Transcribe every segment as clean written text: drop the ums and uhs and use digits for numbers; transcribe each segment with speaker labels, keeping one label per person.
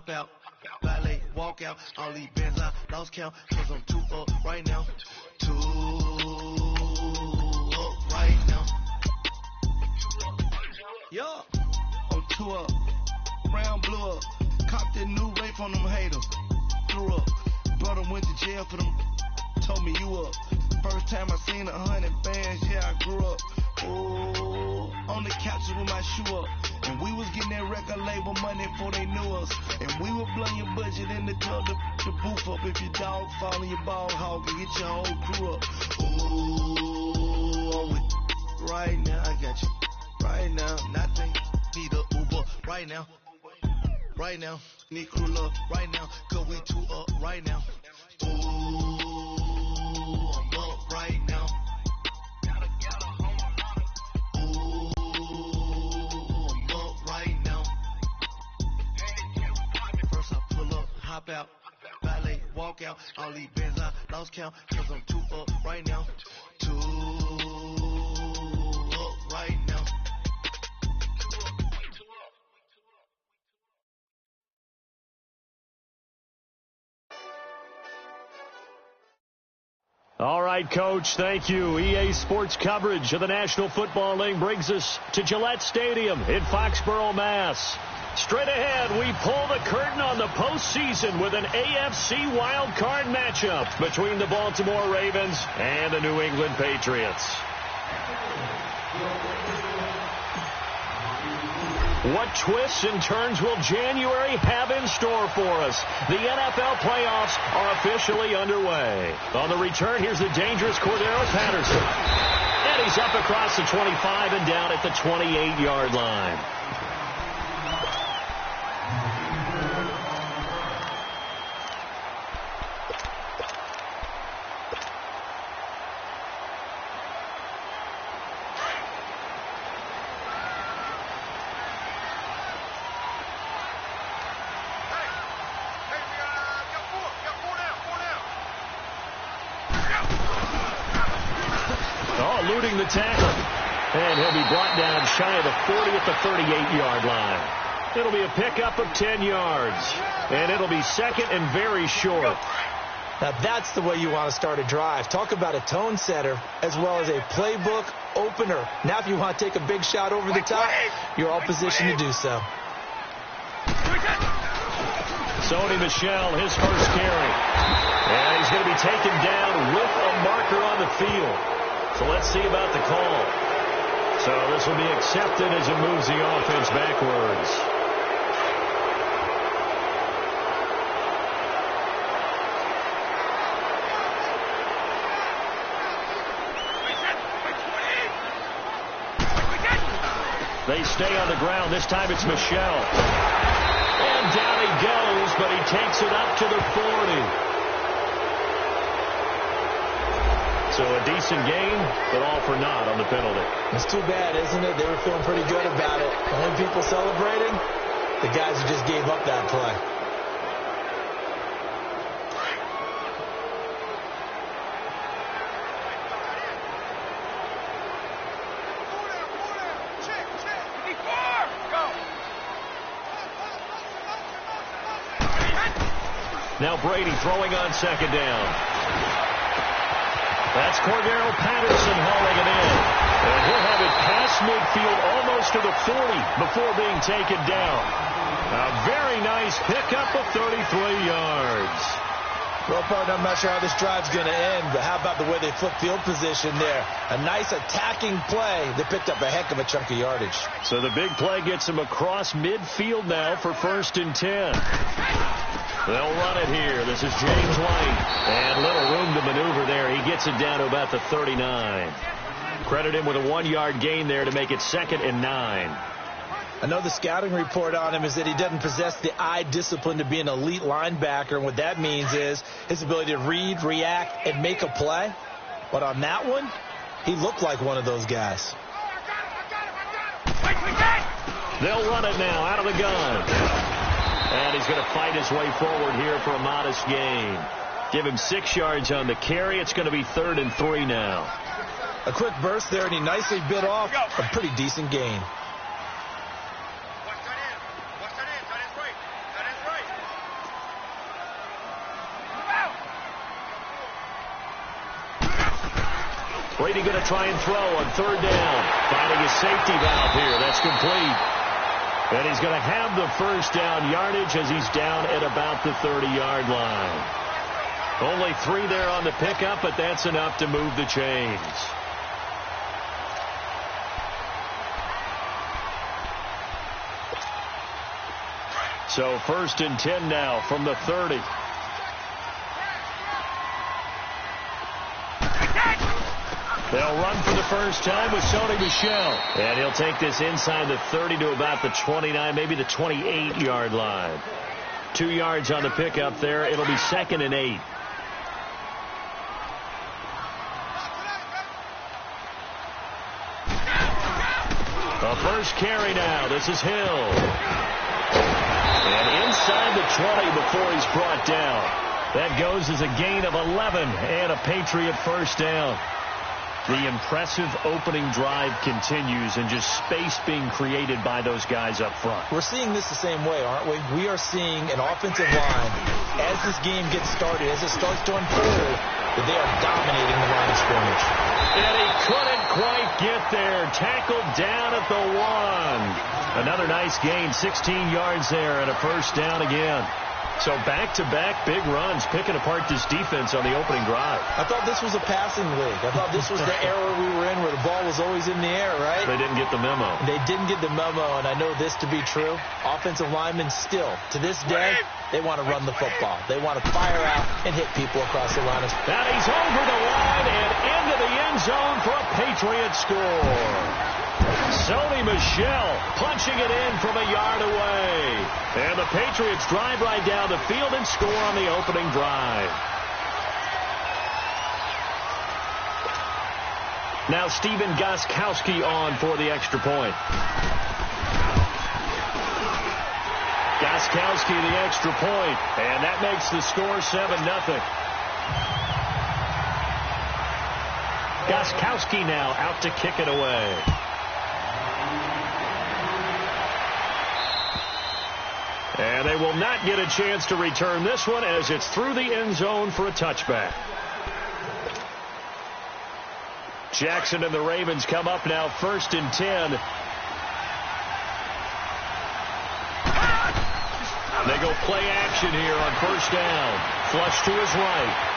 Speaker 1: hop out, valet, walk out. All these bands I lost count, cause I'm too up right now. Too up right now. Yeah, I'm too up. Brown blew up. Copped that new rape on them haters. Threw up. Brother went to jail for them. Told me you up. First time I seen 100 bands, yeah, I grew up. Ooh, on the couch with my shoe up. And we was getting that record label money before they knew us. And we were blowing your budget in the club to boof up. If your dog fall in your ball hog and get your whole crew up. Ooh, I'm with right now, I got you. Right now, nothing, need a Uber. Right now, right now, need crew love. Right now, cause we too up right now. Ooh, I'm up right now. Ooh, I'm up right now. First I pull up, hop out, valet, walk out. All these bands I lost count, cause I'm too up right now. Too up right now.
Speaker 2: All right, Coach, thank you. EA Sports coverage of the National Football League brings us to Gillette Stadium in Foxborough, Mass. Straight ahead, we pull the curtain on the postseason with an AFC wild card matchup between the Baltimore Ravens and the New England Patriots. What twists and turns will January have in store for us? The NFL playoffs are officially underway. On the return, here's the dangerous Cordero Patterson. And he's up across the 25 and down at the 28-yard line. Eluding the tackle. And he'll be brought down shy of the 40 at the 38-yard line. It'll be a pickup of 10 yards. And it'll be second and very short.
Speaker 3: Now that's the way you want to start a drive. Talk about a tone setter as well as a playbook opener. Now if you want to take a big shot over the top, you're all positioned to do so.
Speaker 2: Sony Michel, his first carry. And he's going to be taken down with a marker on the field. So let's see about the call. So this will be accepted as it moves the offense backwards. They stay on the ground. This time it's Michel. And down he goes, but he takes it up to the 40. So a decent game, but all for naught on the penalty.
Speaker 3: It's too bad, isn't it? They were feeling pretty good about it. The only people celebrating, the guys who just gave up that play.
Speaker 2: Now Brady throwing on second down. That's Cordero Patterson hauling it in. And he'll have it past midfield almost to the 40 before being taken down. A very nice pickup of 33 yards.
Speaker 3: Well, partner, I'm not sure how this drive's going to end, but how about the way they flip field position there? A nice attacking play. They picked up a heck of a chunk of yardage.
Speaker 2: So the big play gets them across midfield now for 1st and 10. They'll run it here. This is James White. And little room to maneuver there. He gets it down to about the 39. Credit him with a 1-yard gain there to make it 2nd and 9.
Speaker 3: I know the scouting report on him is that he doesn't possess the eye discipline to be an elite linebacker. And what that means is his ability to read, react, and make a play. But on that one, he looked like one of those guys.
Speaker 2: They'll run it now out of the gun. And he's going to fight his way forward here for a modest gain. Give him 6 yards on the carry. It's going to be 3rd and 3 now.
Speaker 3: A quick burst there, and he nicely bit off a pretty decent gain.
Speaker 2: Brady going to try and throw on third down. Finding a safety valve here. That's complete. And he's going to have the first down yardage as he's down at about the 30-yard line. Only 3 there on the pickup, but that's enough to move the chains. So 1st and 10 now from the 30. They'll run for the first time with Sony Michel. And he'll take this inside the 30 to about the 29, maybe the 28-yard line. 2 yards on the pickup there. It'll be 2nd and 8. The first carry now. This is Hill. And inside the 20 before he's brought down. That goes as a gain of 11 and a Patriot first down. The impressive opening drive continues and just space being created by those guys up front.
Speaker 3: We're seeing this the same way, aren't we? We are seeing an offensive line, as this game gets started, as it starts to unfold, that they are dominating the line of scrimmage.
Speaker 2: And he couldn't quite get there. Tackled down at the 1. Another nice gain, 16 yards there and a first down again. So back-to-back big runs, picking apart this defense on the opening drive.
Speaker 3: I thought this was a passing league. I thought this was the era we were in where the ball was always in the air, right?
Speaker 2: They didn't get the memo.
Speaker 3: They didn't get the memo, and I know this to be true. Offensive linemen still, to this day, they want to run the football. They want to fire out and hit people across the line.
Speaker 2: Now he's over the line and into the end zone for a Patriot score. Sony Michel punching it in from a yard away. And the Patriots drive right down the field and score on the opening drive. Now Steven Gostkowski on for the extra point. Gostkowski the extra point, and that makes the score 7-0. Gostkowski now out to kick it away. And they will not get a chance to return this one as it's through the end zone for a touchback. Jackson and the Ravens come up now 1st and 10. They go play action here on first down. Flush to his right.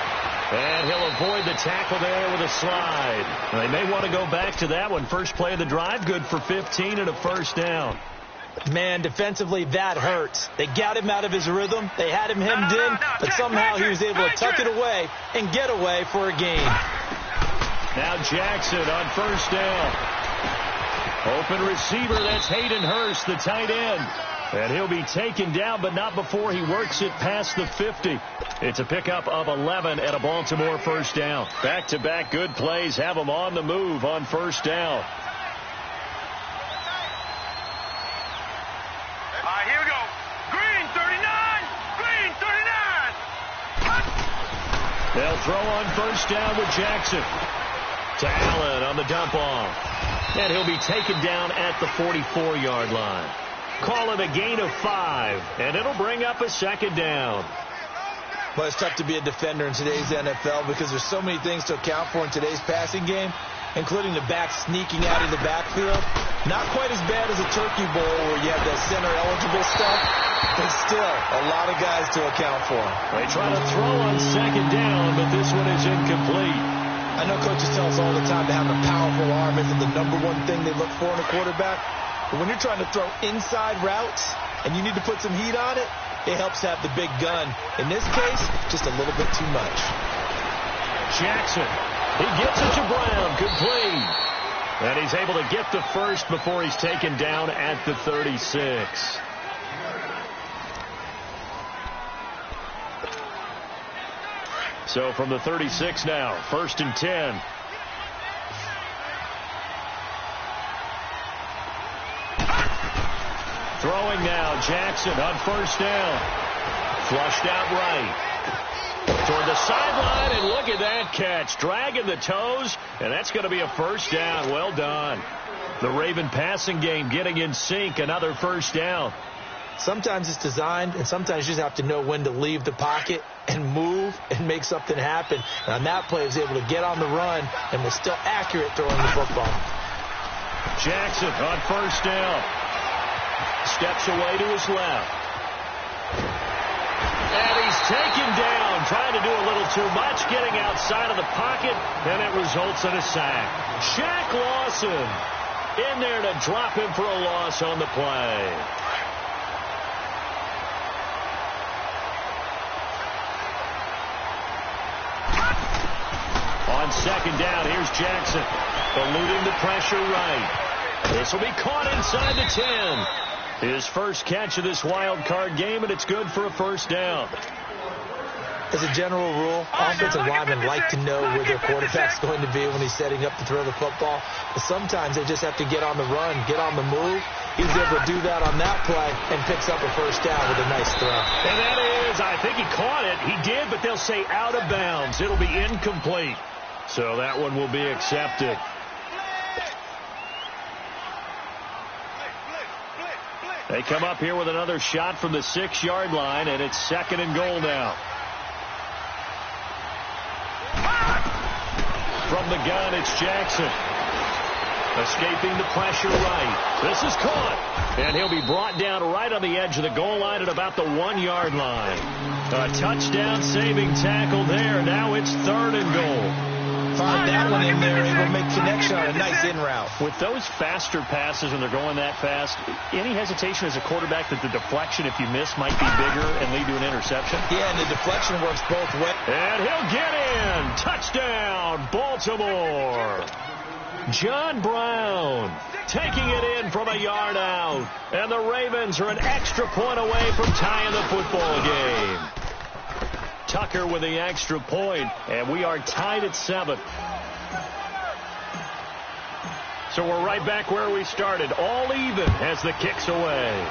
Speaker 2: And he'll avoid the tackle there with a slide. They may want to go back to that one. First play of the drive, good for 15 and a first down.
Speaker 3: Man, defensively, that hurts. They got him out of his rhythm. They had him hemmed in, but somehow he was able to tuck it away and get away for a gain.
Speaker 2: Now Jackson on first down. Open receiver, that's Hayden Hurst, the tight end. And he'll be taken down, but not before he works it past the 50. It's a pickup of 11 and a Baltimore first down. Back-to-back good plays have them on the move on first down.
Speaker 4: Here we go. Green 39. Green 39.
Speaker 2: They'll throw on first down with Jackson. To Allen on the dump off. And he'll be taken down at the 44-yard line. Call it a gain of 5, and it'll bring up a second down.
Speaker 3: Well, it's tough to be a defender in today's NFL because there's so many things to account for in today's passing game, including the back sneaking out of the backfield. Not quite as bad as a Turkey Bowl where you have that center-eligible stuff, but still a lot of guys to account for.
Speaker 2: They try to throw on second down, but this one is incomplete.
Speaker 3: I know coaches tell us all the time to have a powerful arm isn't the #1 thing they look for in a quarterback. But when you're trying to throw inside routes and you need to put some heat on it, it helps to have the big gun. In this case, just a little bit too much.
Speaker 2: Jackson, he gets it to Brown, complete. And he's able to get the first before he's taken down at the 36. So from the 36 now, 1st and 10. Throwing now, Jackson on first down. Flushed out right. Toward the sideline, and look at that catch. Dragging the toes, and that's going to be a first down. Well done. The Raven passing game getting in sync. Another first down.
Speaker 3: Sometimes it's designed, and sometimes you just have to know when to leave the pocket and move and make something happen. And on that play, he was able to get on the run and was still accurate throwing the football.
Speaker 2: Jackson on first down. Steps away to his left. And he's taken down, trying to do a little too much, getting outside of the pocket, and it results in a sack. Shaq Lawson in there to drop him for a loss on the play. On second down, here's Jackson, eluding the pressure right. This will be caught inside the 10. His first catch of this wild card game, and it's good for a first down.
Speaker 3: As a general rule, offensive linemen like to know where their quarterback's going to be when he's setting up to throw the football. But sometimes they just have to get on the run, get on the move. He was able to do that on that play and picks up a first down with a nice throw.
Speaker 2: And that is, I think he caught it. He did, but they'll say out of bounds. It'll be incomplete. So that one will be accepted. They come up here with another shot from the 6-yard line, and it's second and goal now. From the gun, it's Jackson. Escaping the pressure right. This is caught. And he'll be brought down right on the edge of the goal line at about the 1-yard line. A touchdown-saving tackle there. Now it's third and goal.
Speaker 3: Find that one in there, able to make connection on a nice in route.
Speaker 2: With those faster passes and they're going that fast, any hesitation as a quarterback that the deflection, if you miss, might be bigger and lead to an interception?
Speaker 3: Yeah, and the deflection works both ways.
Speaker 2: And he'll get in. Touchdown, Baltimore. John Brown taking it in from a yard out. And the Ravens are an extra point away from tying the football game. Tucker with the extra point, and we are tied at 7. So we're right back where we started, all even as the kick's away.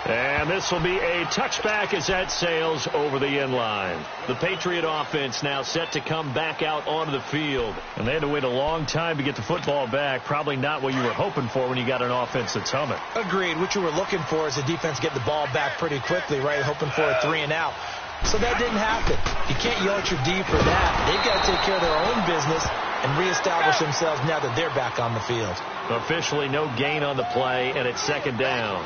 Speaker 2: And this will be a touchback as that sails over the end line. The Patriot offense now set to come back out onto the field. And they had to wait a long time to get the football back. Probably not what you were hoping for when you got an offense that's humming.
Speaker 3: Agreed. What you were looking for is the defense get the ball back pretty quickly, right? Hoping for a 3 and out. So that didn't happen. You can't yell at your D for that. They've got to take care of their own business and reestablish themselves now that they're back on the field.
Speaker 2: Officially no gain on the play, and it's second down.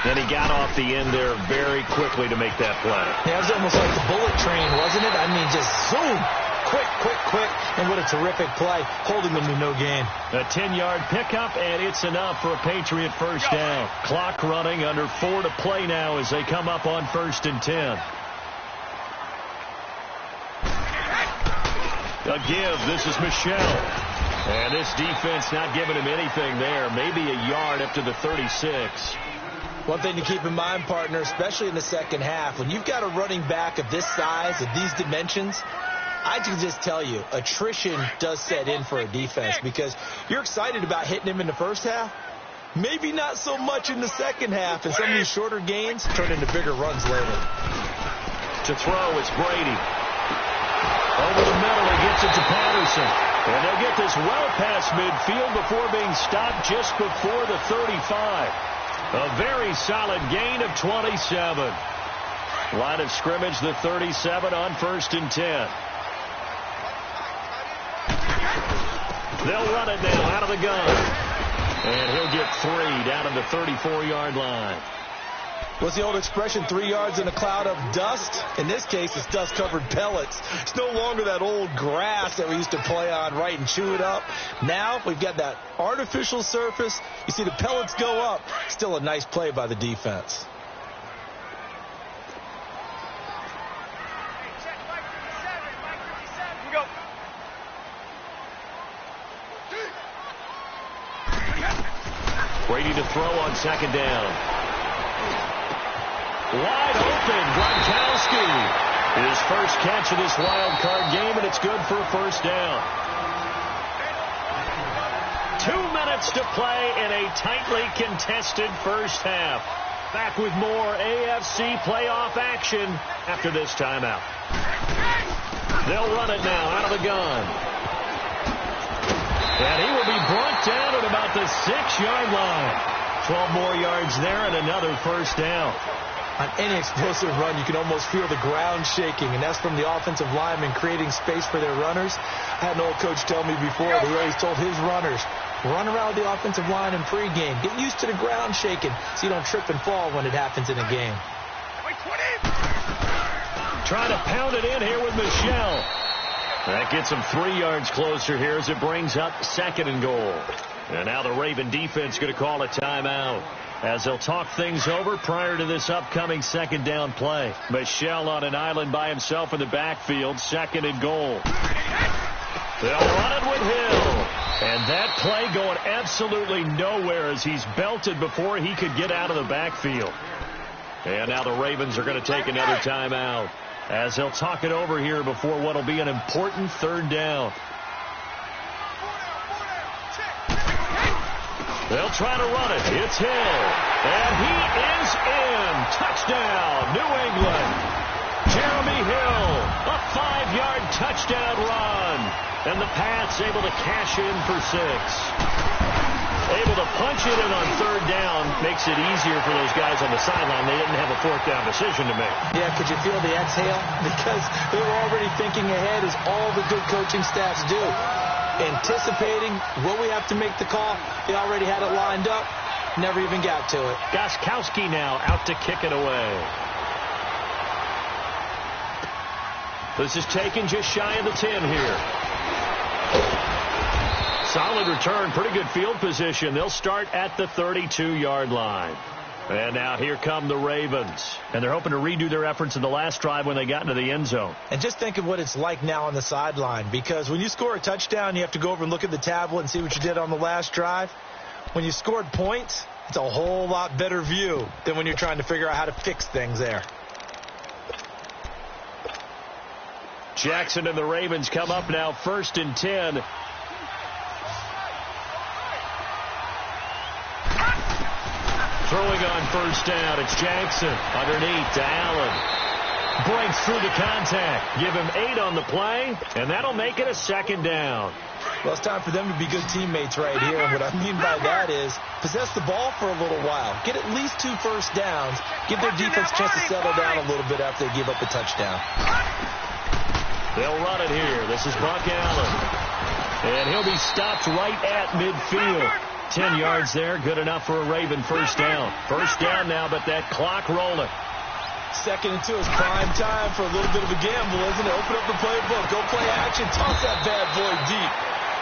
Speaker 2: Then he got off the end there very quickly to make that play.
Speaker 3: Yeah, it was almost like the bullet train, wasn't it? I mean, just zoom. Quick. And what a terrific play, holding them to no gain.
Speaker 2: A 10-yard pickup, and it's enough for a Patriot first down. Clock running, under 4 to play now as they come up on 1st and 10. A give. This is Michelle. And this defense not giving him anything there. Maybe a yard up to the 36.
Speaker 3: One thing to keep in mind, partner, especially in the second half, when you've got a running back of this size, of these dimensions, I can just tell you, attrition does set in for a defense because you're excited about hitting him in the first half. Maybe not so much in the second half, and some of these shorter gains turn into bigger runs later.
Speaker 2: To throw, it's Brady. Over the middle, he gets it to Patterson. And they'll get this well past midfield before being stopped just before the 35. A very solid gain of 27. Line of scrimmage, the 37 on 1st and 10. They'll run it now out of the gun. And he'll get 3 down at the 34-yard line.
Speaker 3: What's the old expression, 3 yards in a cloud of dust? In this case, it's dust-covered pellets. It's no longer that old grass that we used to play on, right, and chew it up. Now we've got that artificial surface. You see the pellets go up. Still a nice play by the defense.
Speaker 2: Brady to throw on second down. Wide open, Gronkowski. His first catch of this wild card game, and it's good for a first down. 2 minutes to play in a tightly contested first half. Back with more AFC playoff action after this timeout. They'll run it now out of the gun. And he will be brought down at about the the 6-yard line. 12 more yards there and another first down.
Speaker 3: On any explosive run, you can almost feel the ground shaking, and that's from the offensive linemen creating space for their runners. I had an old coach tell me before that he always told his runners, run around the offensive line in pregame. Get used to the ground shaking so you don't trip and fall when it happens in a game.
Speaker 2: Trying to pound it in here with Michelle. That gets him 3 yards closer here as it brings up 2nd and goal. And now the Raven defense going to call a timeout as they'll talk things over prior to this upcoming 2nd down play. Michelle on an island by himself in the backfield, 2nd and goal. They'll run it with Hill. And that play going absolutely nowhere as he's belted before he could get out of the backfield. And now the Ravens are going to take another timeout as they'll talk it over here before what will be an important 3rd down. They'll try to run it. It's Hill. And he is in. Touchdown, New England. Jeremy Hill, a 5-yard touchdown run. And the Pats able to cash in for 6. Able to punch it in on 3rd down makes it easier for those guys on the sideline. They didn't have a 4th down decision to make.
Speaker 3: Yeah, could you feel the exhale? Because they were already thinking ahead, as all the good coaching staffs do. Anticipating, will we have to make the call? They already had it lined up. Never even got to it.
Speaker 2: Gostkowski now out to kick it away. This is taken just shy of the 10 here. Solid return, pretty good field position. They'll start at the 32-yard line. And now here come the Ravens. And they're hoping to redo their efforts in the last drive when they got into the end zone.
Speaker 3: And just think of what it's like now on the sideline. Because when you score a touchdown, you have to go over and look at the tablet and see what you did on the last drive. When you scored points, it's a whole lot better view than when you're trying to figure out how to fix things there.
Speaker 2: Jackson and the Ravens come up now 1st and 10. Throwing on 1st down, it's Jackson underneath to Allen. Breaks through the contact. Give him 8 on the play, and that'll make it a 2nd down.
Speaker 3: Well, it's time for them to be good teammates right here. And what I mean by that is possess the ball for a little while. Get at least 2 first downs. Give their defense a chance to settle down a little bit after they give up a touchdown.
Speaker 2: They'll run it here. This is Buck Allen. And he'll be stopped right at midfield. 10 yards there, good enough for a Raven 1st down. 1st down now, but that clock rolling.
Speaker 3: 2nd and 2 is prime time for a little bit of a gamble, isn't it? Open up the playbook, go play action, toss that bad boy deep.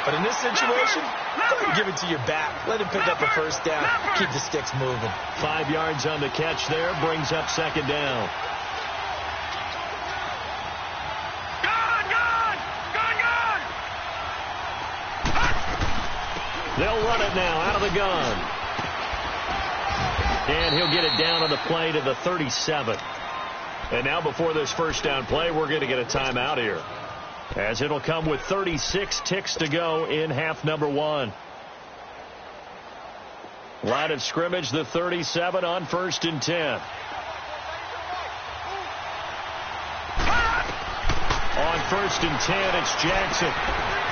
Speaker 3: But in this situation, go ahead and give it to your back. Let him pick up a 1st down. Keep the sticks moving.
Speaker 2: 5 yards on the catch there, brings up 2nd down. They'll run it now out of the gun. And he'll get it down on the play to the 37. And now before this 1st down play, we're going to get a timeout here, as it'll come with 36 ticks to go in half number 1. Line of scrimmage, the 37 on 1st and 10. On 1st and 10, it's Jackson.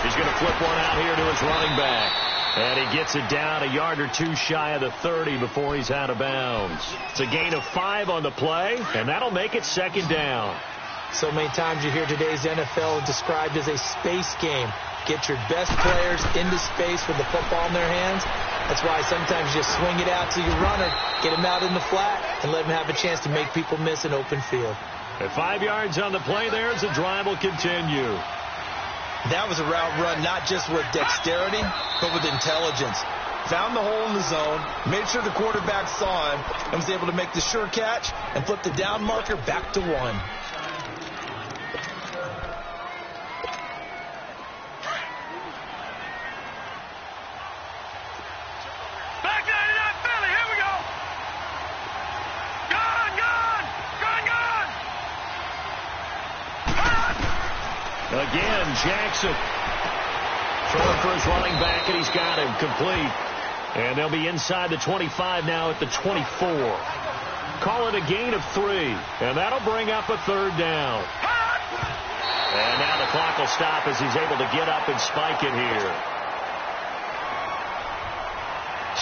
Speaker 2: He's going to flip one out here to his running back. And he gets it down a yard or 2 shy of the 30 before he's out of bounds. It's a gain of 5 on the play, and that'll make it 2nd down.
Speaker 3: So many times you hear today's NFL described as a space game. Get your best players into space with the football in their hands. That's why sometimes you just swing it out to your runner, get him out in the flat, and let him have a chance to make people miss an open field.
Speaker 2: At 5 yards on the play there as the drive will continue.
Speaker 3: That was a route run not just with dexterity, but with intelligence. Found the hole in the zone, made sure the quarterback saw him, and was able to make the sure catch and flip the down marker back to 1.
Speaker 4: Back 99 Philly, here we go.
Speaker 2: Again, Jackson throwing for his running back, and he's got him complete. And they'll be inside the 25 now at the 24. Call it a gain of 3, and that'll bring up a 3rd down. And now the clock will stop as he's able to get up and spike it here.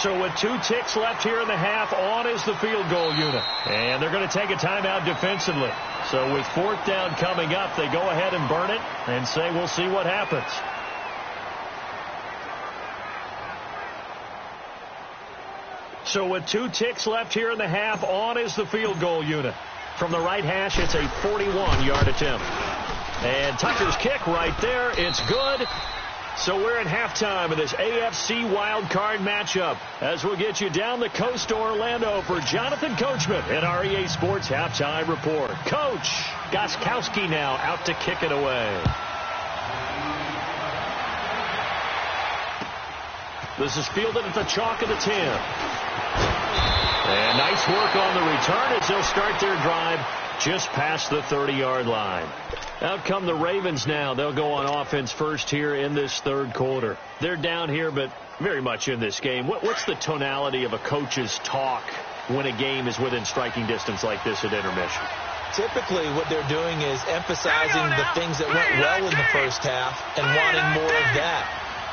Speaker 2: So with 2 ticks left here in the half, on is the field goal unit. And they're going to take a timeout defensively. So with 4th down coming up, they go ahead and burn it and say we'll see what happens. So with 2 ticks left here in the half, on is the field goal unit. From the right hash, it's a 41-yard attempt. And Tucker's kick right there. It's good. So we're at halftime of this AFC wildcard matchup as we'll get you down the coast to Orlando for Jonathan Coachman in our EA Sports Halftime Report. Coach Gostkowski now out to kick it away. This is fielded at the chalk of the 10. And nice work on the return as they'll start their drive just past the 30-yard line. Out come the Ravens now. They'll go on offense first here in this 3rd quarter. They're down here, but very much in this game. What's the tonality of a coach's talk when a game is within striking distance like this at intermission?
Speaker 3: Typically, what they're doing is emphasizing the things that went well in the first half and wanting more of that.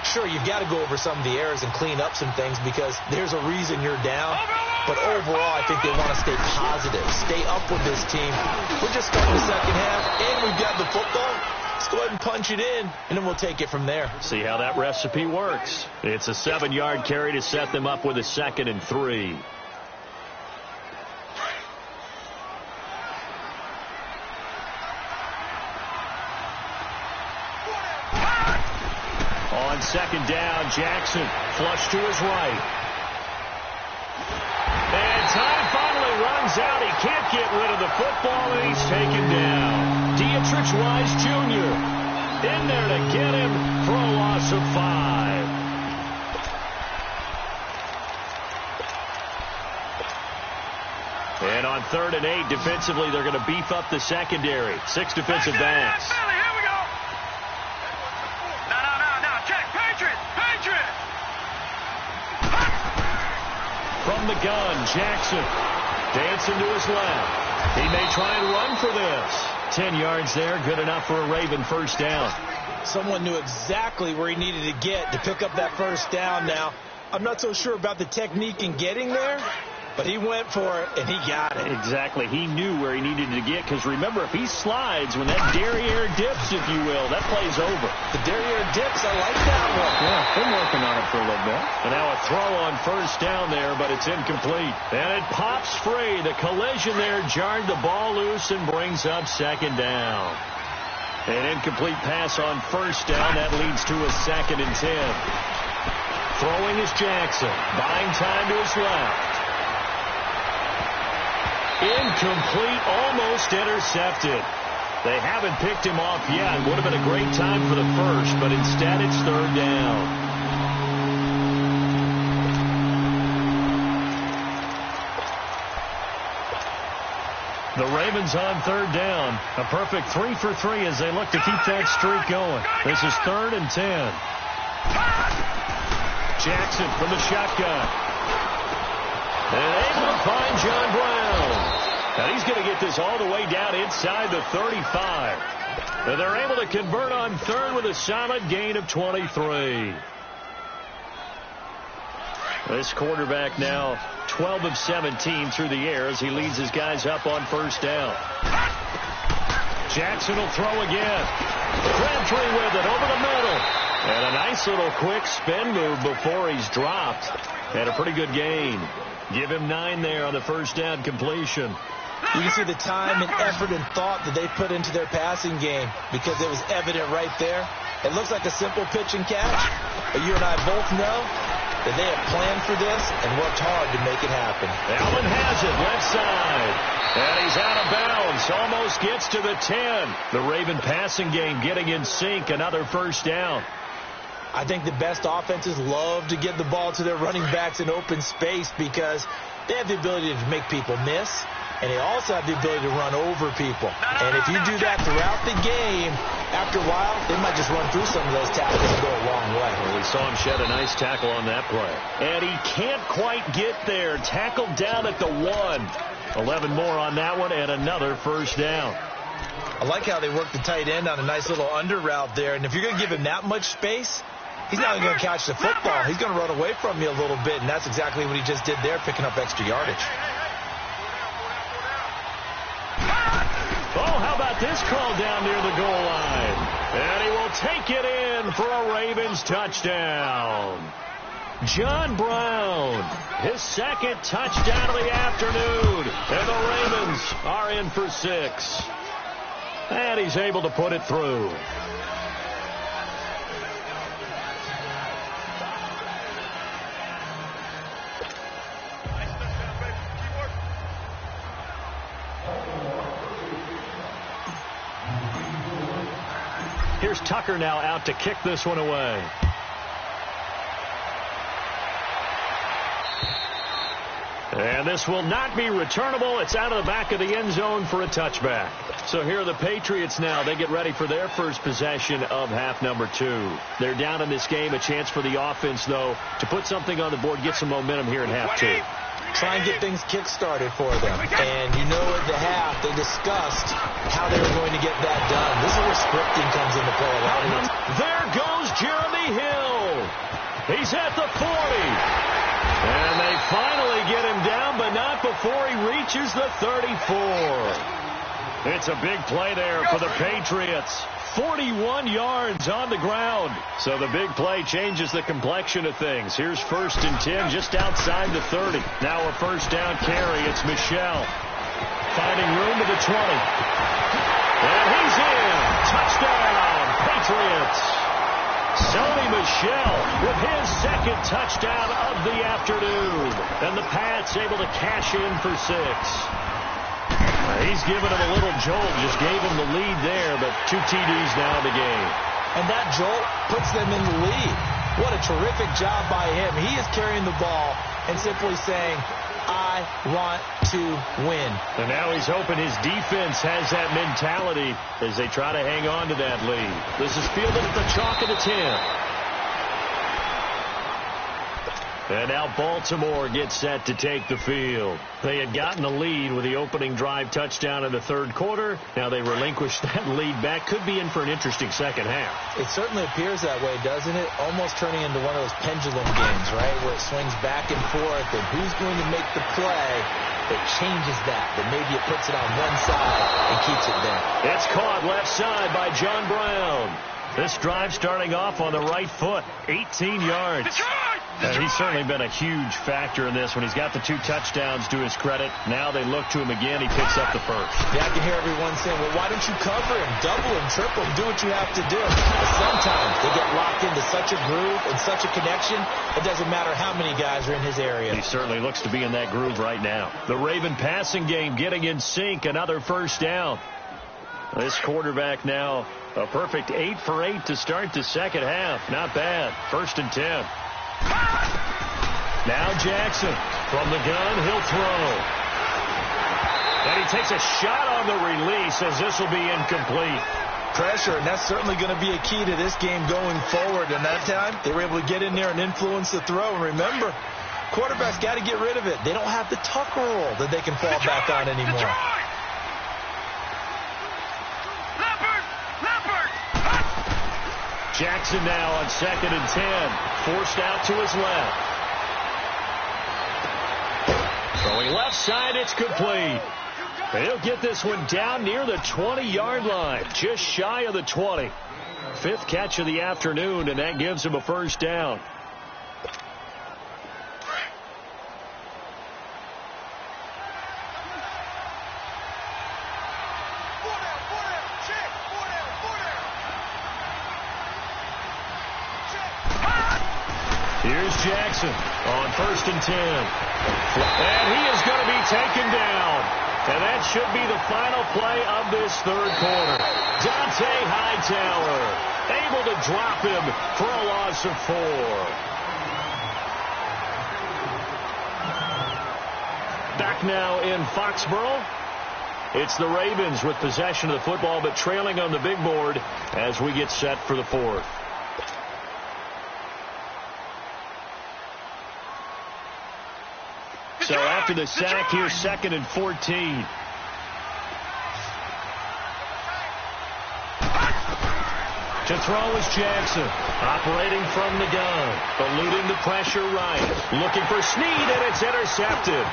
Speaker 3: Sure, you've got to go over some of the errors and clean up some things because there's a reason you're down. But overall, I think they want to stay positive, stay up with this team. We're just starting the second half, and we've got the football. Let's go ahead and punch it in, and then we'll take it from there.
Speaker 2: See how that recipe works. It's a 7-yard carry to set them up with a 2nd and 3. On 2nd down, Jackson flush to his right. And time finally runs out. He can't get rid of the football, and he's taken down. Dietrich Wise Jr. in there to get him for a loss of 5. And on 3rd and 8, defensively, they're going to beef up the secondary. 6 defensive backs. From the gun, Jackson dancing to his left. He may try and run for this. 10 yards there, good enough for a Raven first down.
Speaker 3: Someone knew exactly where he needed to get to pick up that first down now. I'm not so sure about the technique in getting there, but he went for it, and he got it.
Speaker 2: Exactly. He knew where he needed to get, because remember, if he slides, when that derriere dips, if you will, that play's over.
Speaker 3: The derriere dips, I like that one.
Speaker 5: Yeah, been working on it for a little bit.
Speaker 2: And now a throw on first down there, but it's incomplete. And it pops free. The collision there jarred the ball loose and brings up 2nd down. An incomplete pass on first down. That leads to a 2nd and 10. Throwing is Jackson. Buying time to his left. Incomplete, almost intercepted. They haven't picked him off yet. Would have been a great time for the first, but instead it's 3rd down. The Ravens on 3rd down. A perfect 3 for 3 as they look to keep that streak going. This is 3rd and 10. Jackson from the shotgun. And able to find John Brown. And he's going to get this all the way down inside the 35. And they're able to convert on 3rd with a solid gain of 23. This quarterback now 12 of 17 through the air as he leads his guys up on first down. Jackson will throw again. Crabtree with it over the middle. And a nice little quick spin move before he's dropped. And a pretty good gain. Give him 9 there on the first down completion.
Speaker 3: You can see the time and effort and thought that they put into their passing game because it was evident right there. It looks like a simple pitch and catch, but you and I both know that they have planned for this and worked hard to make it happen.
Speaker 2: Allen has it left side, and he's out of bounds. Almost gets to the 10. The Raven passing game getting in sync. Another first down.
Speaker 3: I think the best offenses love to get the ball to their running backs in open space because they have the ability to make people miss, and they also have the ability to run over people. And if you do that throughout the game, after a while, they might just run through some of those tackles and go a long way.
Speaker 2: Well, we saw him shed a nice tackle on that play. And he can't quite get there. Tackled down at the 1. 11 more on that one, and another first down.
Speaker 3: I like how they work the tight end on a nice little under route there. And if you're going to give him that much space, he's not going to catch the football. He's going to run away from you a little bit, and that's exactly what he just did there, picking up extra yardage.
Speaker 2: Oh, how about this call down near the goal line? And he will take it in for a Ravens touchdown. John Brown, his second touchdown of the afternoon. And the Ravens are in for 6. And he's able to put it through. Here's Tucker now out to kick this one away. And this will not be returnable. It's out of the back of the end zone for a touchback. So here are the Patriots now. They get ready for their first possession of half number 2. They're down in this game. A chance for the offense, though, to put something on the board, get some momentum here in half 2.
Speaker 3: Try and get things kick-started for them. And you know at the half, they discussed how they were going to get that done. This is where scripting comes into play a lot.
Speaker 2: There goes Jeremy Hill. He's at the 40. And they finally get him down, but not before he reaches the 34. It's a big play there for the Patriots. 41 yards on the ground. So the big play changes the complexion of things. Here's 1st and 10 just outside the 30. Now a first down carry. It's Michel finding room to the 20. And he's in. Touchdown, Patriots. Sony Michel with his second touchdown of the afternoon. And the Pats able to cash in for 6. He's given him a little jolt, just gave him the lead there, but 2 TDs now in the game.
Speaker 3: And that jolt puts them in the lead. What a terrific job by him. He is carrying the ball and simply saying, I want to win.
Speaker 2: And now he's hoping his defense has that mentality as they try to hang on to that lead. This is fielded at the chalk of the 10. And now Baltimore gets set to take the field. They had gotten the lead with the opening drive touchdown in the third quarter. Now they relinquish that lead back. Could be in for an interesting second half.
Speaker 3: It certainly appears that way, doesn't it? Almost turning into one of those pendulum games, right, where it swings back and forth, and who's going to make the play that changes that maybe it puts it on one side and keeps it there.
Speaker 2: It's caught left side by John Brown. This drive starting off on the right foot, 18 yards. And he's certainly been a huge factor in this when he's got the 2 touchdowns to his credit. Now they look to him again. He picks up the first.
Speaker 3: Yeah, I can hear everyone saying, well, why don't you cover him, double him, triple him, do what you have to do. But sometimes they get locked into such a groove and such a connection, it doesn't matter how many guys are in his area.
Speaker 2: He certainly looks to be in that groove right now. The Raven passing game getting in sync, another first down. This quarterback now a perfect 8 for 8 to start the second half. Not bad. 1st and 10. Now Jackson from the gun. He'll throw. And he takes a shot on the release as this will be incomplete.
Speaker 3: Pressure, and that's certainly going to be a key to this game going forward. And that time, they were able to get in there and influence the throw. And remember, quarterbacks got to get rid of it. They don't have the tuck rule that they can fall back on anymore.
Speaker 2: Jackson now on 2nd and 10. Forced out to his left. Throwing left side, it's complete. He'll get this one down near the 20-yard line. Just shy of the 20. 5th catch of the afternoon, and that gives him a first down. Here's Jackson on 1st and 10. And he is going to be taken down. And that should be the final play of this third quarter. Dante Hightower able to drop him for a loss of 4. Back now in Foxborough. It's the Ravens with possession of the football, but trailing on the big board as we get set for the 4th. So after the sack, here's 2nd and 14. To throw is Jackson. Operating from the gun. Eluding the pressure right. Looking for Snead, and it's intercepted.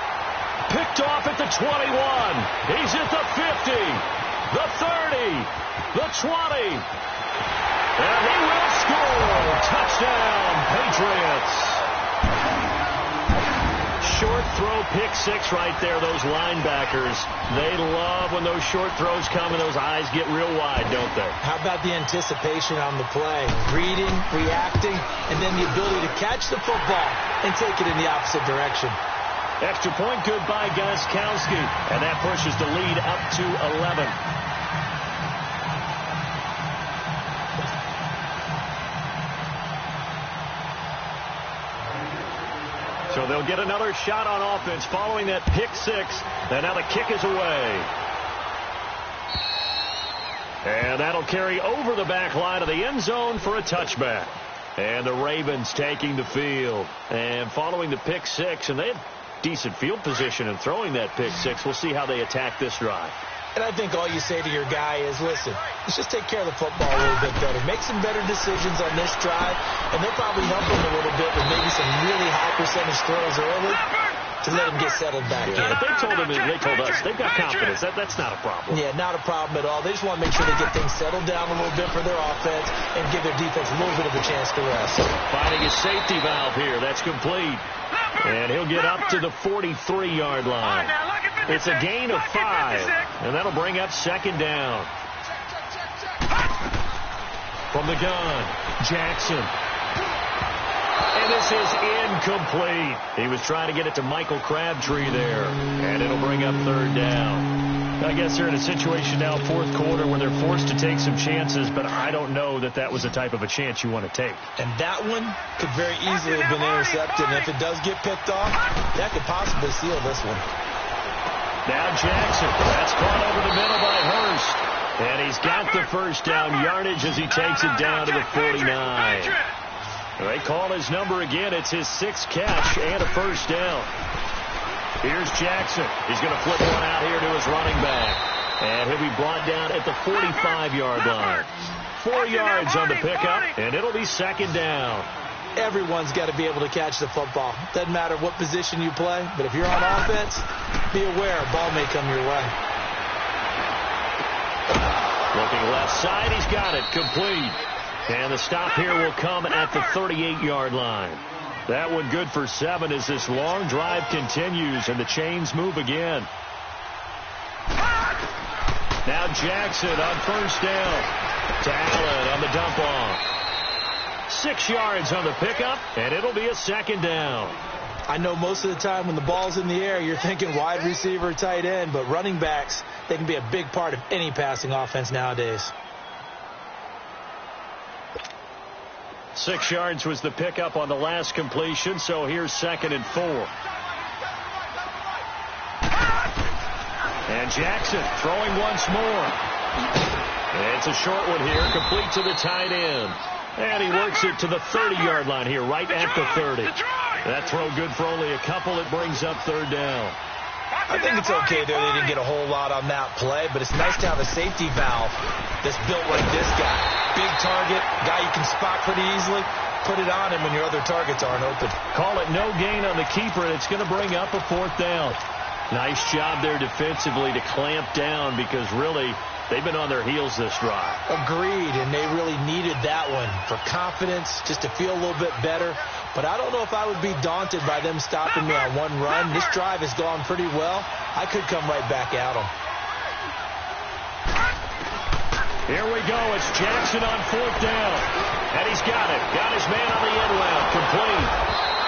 Speaker 2: Picked off at the 21. He's at the 50. The 30. The 20. And he will score. Touchdown, Patriots. Short throw, pick six right there, those linebackers. They love when those short throws come and those eyes get real wide, don't they?
Speaker 3: How about the anticipation on the play? Reading, reacting, and then the ability to catch the football and take it in the opposite direction.
Speaker 2: Extra point good by Gostkowski, and that pushes the lead up to 11. So they'll get another shot on offense following that pick six. And now the kick is away. And that'll carry over the back line of the end zone for a touchback. And the Ravens taking the field. And following the pick six, and they had decent field position in throwing that pick six. We'll see how they attack this drive.
Speaker 3: And I think all you say to your guy is, listen, let's just take care of the football a little bit better. Make some better decisions on this drive, and they'll probably help him a little bit with maybe some really high percentage throws early to let him get settled back in.
Speaker 2: If they told us, they've got confidence. That's not a problem.
Speaker 3: Yeah, not a problem at all. They just want to make sure they get things settled down a little bit for their offense and give their defense a little bit of a chance to rest.
Speaker 2: Finding his safety valve here. That's complete. And he'll get up to the 43-yard line. It's a gain of 5, and that'll bring up second down. From the gun, Jackson. And this is incomplete. He was trying to get it to Michael Crabtree there, and it'll bring up third down. I guess they're in a situation now, fourth quarter, where they're forced to take some chances, but I don't know that was the type of a chance you want to take.
Speaker 3: And that one could very easily have been intercepted, and if it does get picked off, that could possibly seal this one.
Speaker 2: Now Jackson. That's caught over the middle by Hurst. And he's got the first down yardage as he takes it down to the 49. They call his number again. It's his 6th catch and a first down. Here's Jackson. He's going to flip one out here to his running back. And he'll be brought down at the 45-yard line. 4 yards on the pickup, and it'll be second down.
Speaker 3: Everyone's got to be able to catch the football. Doesn't matter what position you play, but if you're on offense, be aware a ball may come your way.
Speaker 2: Looking left side, he's got it, complete. And the stop here will come at the 38-yard line. That one good for 7 as this long drive continues and the chains move again. Now Jackson on first down. To Allen on the dump off. 6 yards on the pickup, and it'll be a second down.
Speaker 3: I know most of the time when the ball's in the air, you're thinking wide receiver, tight end, but running backs, they can be a big part of any passing offense nowadays.
Speaker 2: 6 yards was the pickup on the last completion, so here's 2nd and 4. And Jackson throwing once more. It's a short one here, complete to the tight end. And he works it to the 30-yard line here, right at the 30. That throw good for only a couple. It brings up third down.
Speaker 3: I think it's okay there. They didn't get a whole lot on that play, but it's nice to have a safety valve that's built like this guy. Big target, guy you can spot pretty easily. Put it on him when your other targets aren't open.
Speaker 2: Call it no gain on the keeper, and it's going to bring up a 4th down. Nice job there defensively to clamp down because really they've been on their heels this drive.
Speaker 3: Agreed, and they really needed that one for confidence, just to feel a little bit better. But I don't know if I would be daunted by them stopping me on one run. This drive has gone pretty well. I could come right back at them.
Speaker 2: Here we go. It's Jackson on 4th down. And he's got it. Got his man on the end route. Complete.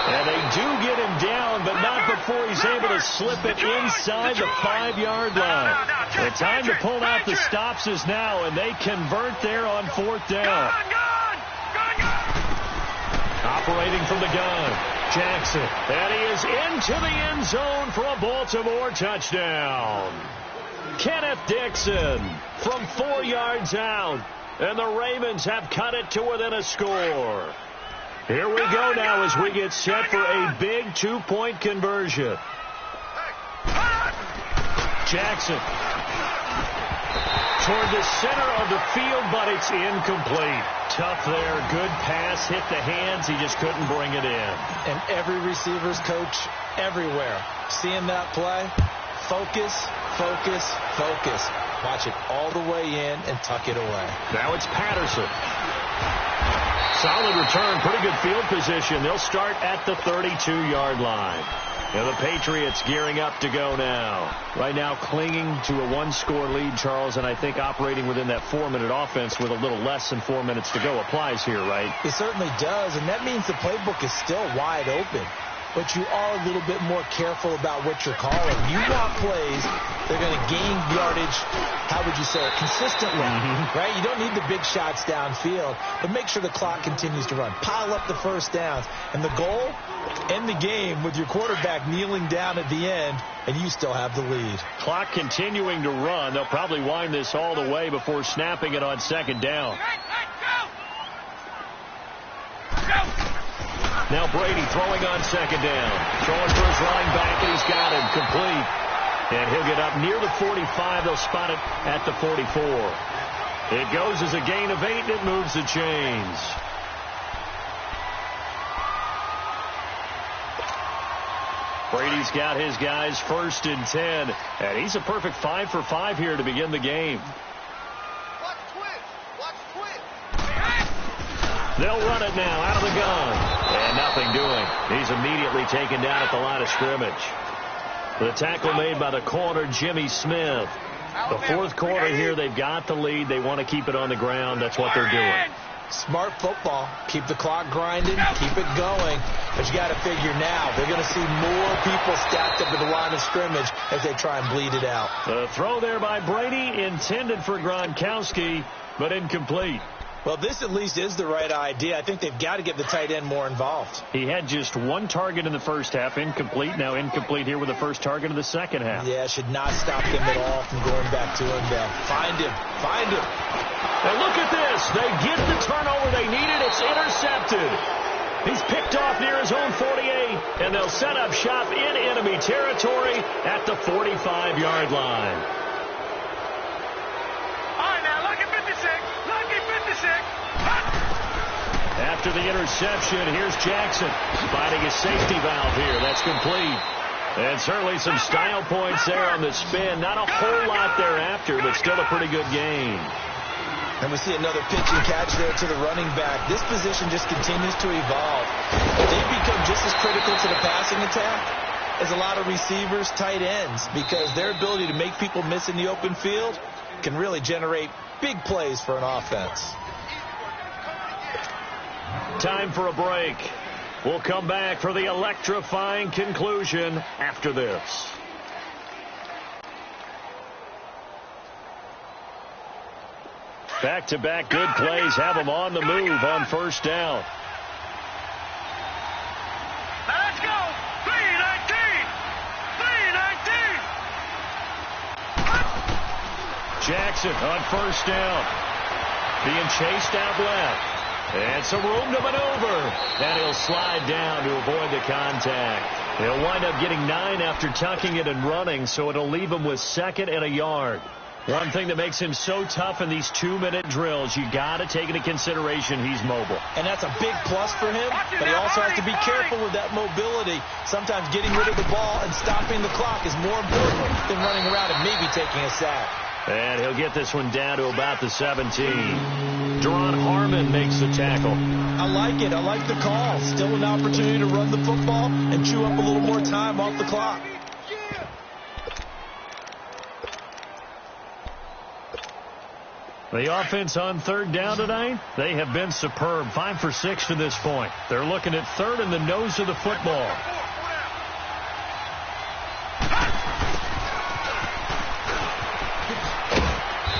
Speaker 2: And they do get him down, but not before he's able to slip it inside the 5-yard line. The time to pull out the stops is now, and they convert there on 4th down. Operating from the gun, Jackson. And he is into the end zone for a Baltimore touchdown. Kenneth Dixon from 4 yards out. And the Ravens have cut it to within a score. Here we go now as we get set for a big 2-point conversion. Jackson toward the center of the field, but it's incomplete. tough there. Good pass, hit the hands. He just couldn't bring it in.
Speaker 3: And every receiver's coach everywhere, seeing that play, focus, focus, focus. Watch it all the way in and tuck it away.
Speaker 2: Now it's Patterson. Solid return, pretty good field position. They'll start at the 32-yard line. And the Patriots gearing up to go now. Right now clinging to a one-score lead, Charles, and I think operating within that 4-minute offense with a little less than 4 minutes to go applies here, right?
Speaker 3: It certainly does, and that means the playbook is still wide open. But you are a little bit more careful about what you're calling. You want plays that are going to gain yardage, how would you say it, consistently, right? You don't need the big shots downfield, but make sure the clock continues to run. Pile up the first downs. And the goal, end the game with your quarterback kneeling down at the end, and you still have the lead.
Speaker 2: Clock continuing to run. They'll probably wind this all the way before snapping it on second down. Now Brady throwing on second down. Throwing for his running back, and he's got him complete. And he'll get up near the 45. They'll spot it at the 44. It goes as a gain of 8, and it moves the chains. Brady's got his guys 1st and 10. And he's a perfect 5 for 5 here to begin the game. They'll run it now out of the gun. And nothing doing. He's immediately taken down at the line of scrimmage. The tackle made by the corner, Jimmy Smith. The fourth quarter here, they've got the lead. They want to keep it on the ground. That's what they're doing.
Speaker 3: Smart football. Keep the clock grinding. Keep it going. But you got to figure now, they're going to see more people stacked up at the line of scrimmage as they try and bleed it out.
Speaker 2: The throw there by Brady, intended for Gronkowski, but incomplete.
Speaker 3: Well, this at least is the right idea. I think they've got to get the tight end more involved.
Speaker 2: He had just one target in the first half, incomplete. Now incomplete here with the first target of the second half.
Speaker 3: Yeah, should not stop them at all from going back to him. Find him. Find him.
Speaker 2: And look at this. They get the turnover they needed. It's intercepted. He's picked off near his own 48, and they'll set up shop in enemy territory at the 45-yard line. After the interception, here's Jackson finding a safety valve here. That's complete. And certainly some style points there on the spin. Not a whole lot thereafter, but still a pretty good game.
Speaker 3: And we see another pitch and catch there to the running back. This position just continues to evolve. They've become just as critical to the passing attack as a lot of receivers, tight ends, because their ability to make people miss in the open field can really generate big plays for an offense.
Speaker 2: Time for a break. We'll come back for the electrifying conclusion after this. Back-to-back good plays have them on the move on first down.
Speaker 4: Let's go. 319. 319.
Speaker 2: Jackson on first down. Being chased out left. And some room to maneuver. And he'll slide down to avoid the contact. He'll wind up getting 9 after tucking it and running, so it'll leave him with 2nd and a yard. One thing that makes him so tough in these 2-minute drills, you got to take into consideration he's mobile.
Speaker 3: And that's a big plus for him, but he also has to be careful with that mobility. Sometimes getting rid of the ball and stopping the clock is more important than running around and maybe taking a sack.
Speaker 2: And he'll get this one down to about the 17. Deron Harmon makes the tackle.
Speaker 3: I like it. I like the call. Still an opportunity to run the football and chew up a little more time off the clock.
Speaker 2: The offense on third down tonight, they have been superb. 5 for 6 to this point. They're looking at third in the nose of the football.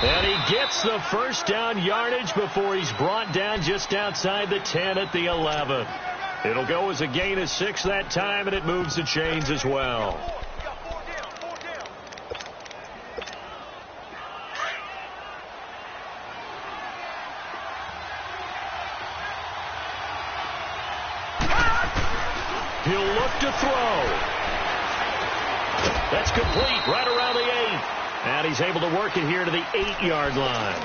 Speaker 2: And he gets the first down yardage before he's brought down just outside the 10 at the 11. It'll go as a gain of 6 that time, and it moves the chains as well. He'll look to throw. That's complete right around the 8. And he's able to work it here to the 8-yard line.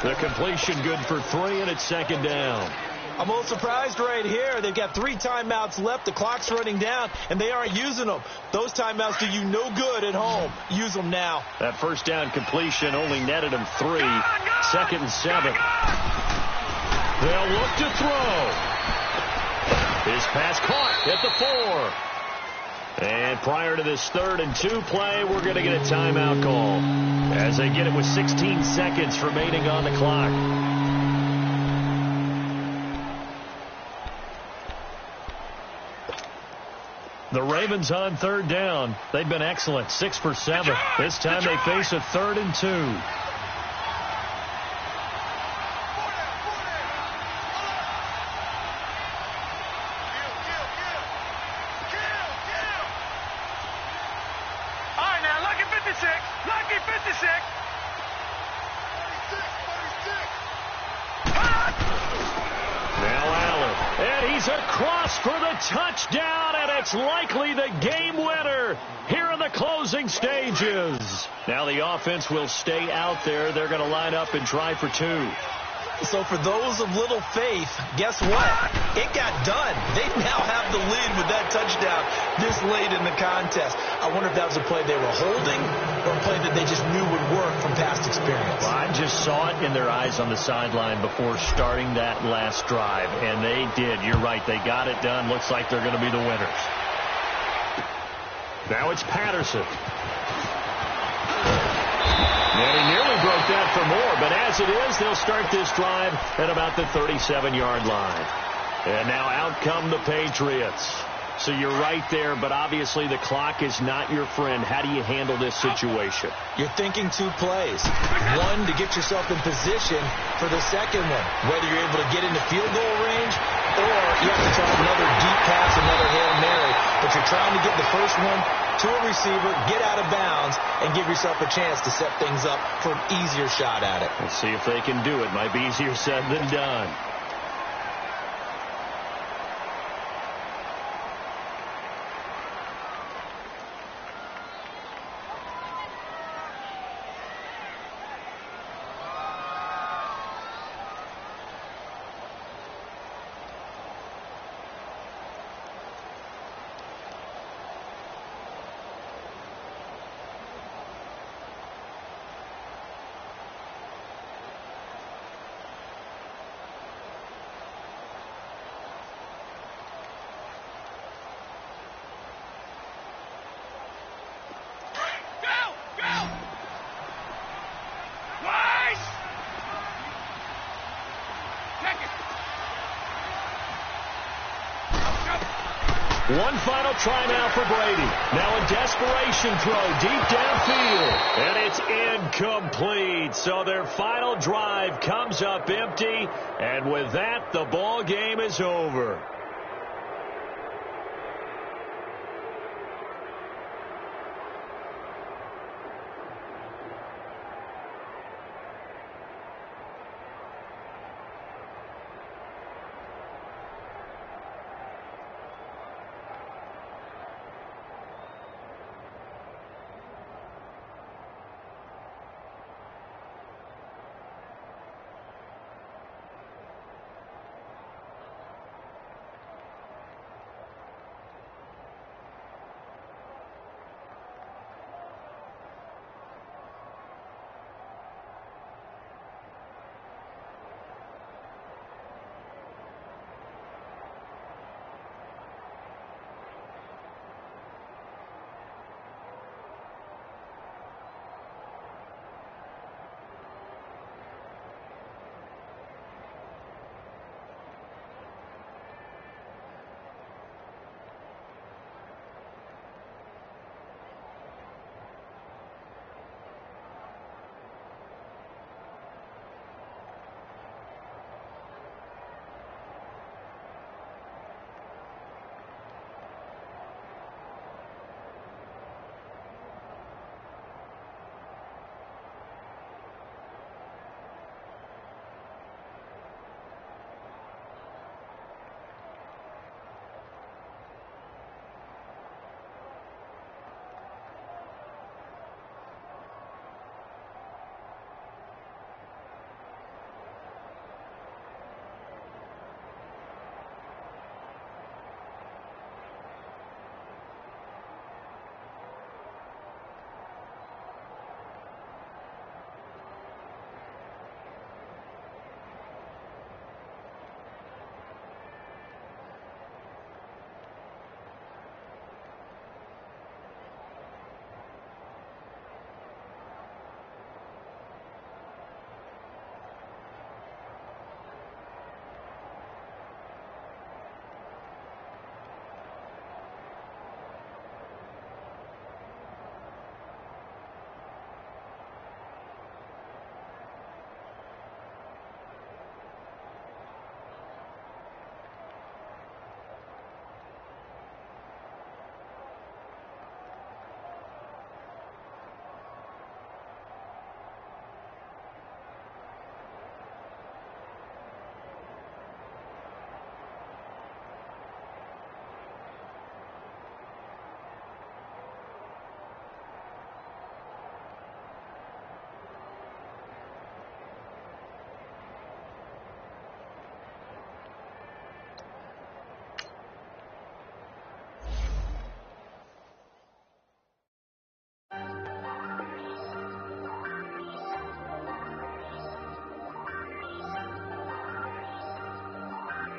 Speaker 2: The completion good for 3, and it's second down.
Speaker 3: I'm a little surprised right here. They've got 3 timeouts left. The clock's running down, and they aren't using them. Those timeouts do you no good at home. Use them now.
Speaker 2: That first down completion only netted them 3. Second and 7. They'll look to throw. His pass caught at the 4. And prior to this 3rd and 2 play, we're going to get a timeout call as they get it with 16 seconds remaining on the clock. The Ravens on 3rd down. They've been excellent, 6 for 7. This time they face a 3rd and 2.
Speaker 4: All right, now, lucky 56. Lucky 56.
Speaker 2: Now Allen, and he's across for the touchdown, and it's likely the game winner here in the closing stages. Now the offense will stay out there. They're going to line up and try for 2.
Speaker 3: So for those of little faith, guess what? It got done. They now have the lead with that touchdown this late in the contest. I wonder if that was a play they were holding or a play that they just knew would work from past experience.
Speaker 2: Well, I just saw it in their eyes on the sideline before starting that last drive, and they did. You're right. They got it done. Looks like they're going to be the winners. Now it's Patterson. And he nearly broke that for more, but as it is, they'll start this drive at about the 37-yard line. And now out come the Patriots. So you're right there, but obviously the clock is not your friend. How do you handle this situation?
Speaker 3: You're thinking 2 plays. One, to get yourself in position for the second one, whether you're able to get into field goal range or you have to try another deep pass, another Hail Mary. But you're trying to get the first one to a receiver, get out of bounds, and give yourself a chance to set things up for an easier shot at it.
Speaker 2: Let's see if they can do it. Might be easier said than done. One final try now for Brady. Now a desperation throw deep downfield. And it's incomplete. So their final drive comes up empty. And with that, the ball game is over.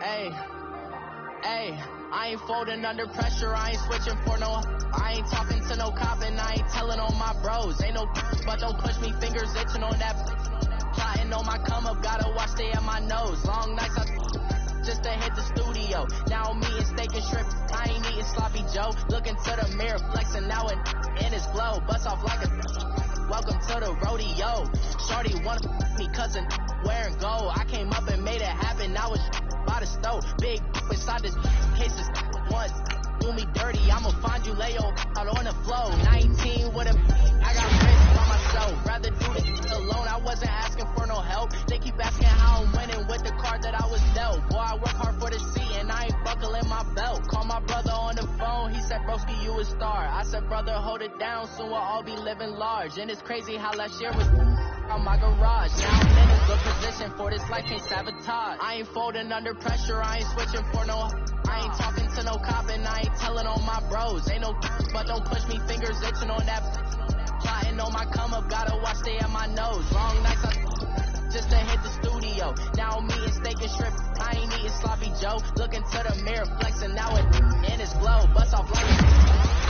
Speaker 6: Hey, I ain't folding under pressure, I ain't switching for no. I ain't talking to no cop and I ain't telling on my bros. Ain't no but don't push me, fingers itching on that. Plotting on my come up, gotta watch stay at my nose. Long nights just to hit the studio. Now I'm eating steak and shrimp, I ain't eating sloppy Joe. Looking to the mirror, flexing now and in his flow. Bust off like a welcome to the rodeo. Shorty wanna me cousin wearing gold. I came up and made it happen, now it's by the stove. Big inside this cases once. Do me dirty, I'ma find you, lay your out on the floor. 19 with a I got rich by myself. Rather do this alone, I wasn't asking for no help. They keep asking how I'm winning with the card that I was dealt. Boy, I work hard for the seat and I ain't buckling my belt. Call my brother on the phone, he said, broski, you a star. I said, brother, hold it down, soon we'll all be living large. And it's crazy how last year was on my garage. Now I'm in a good position for this life, can't sabotage. I ain't folding under pressure, I ain't switching for no. I ain't talking to no cop and I ain't telling on my bros. Ain't no but don't push me, fingers itching on that. Plotting on my come up, gotta watch stay at my nose. Long nights just to hit the studio. Now I'm eating steak and shrimp, I ain't eating sloppy Joe. Looking to the mirror, flexing now and in his blow. Bust off like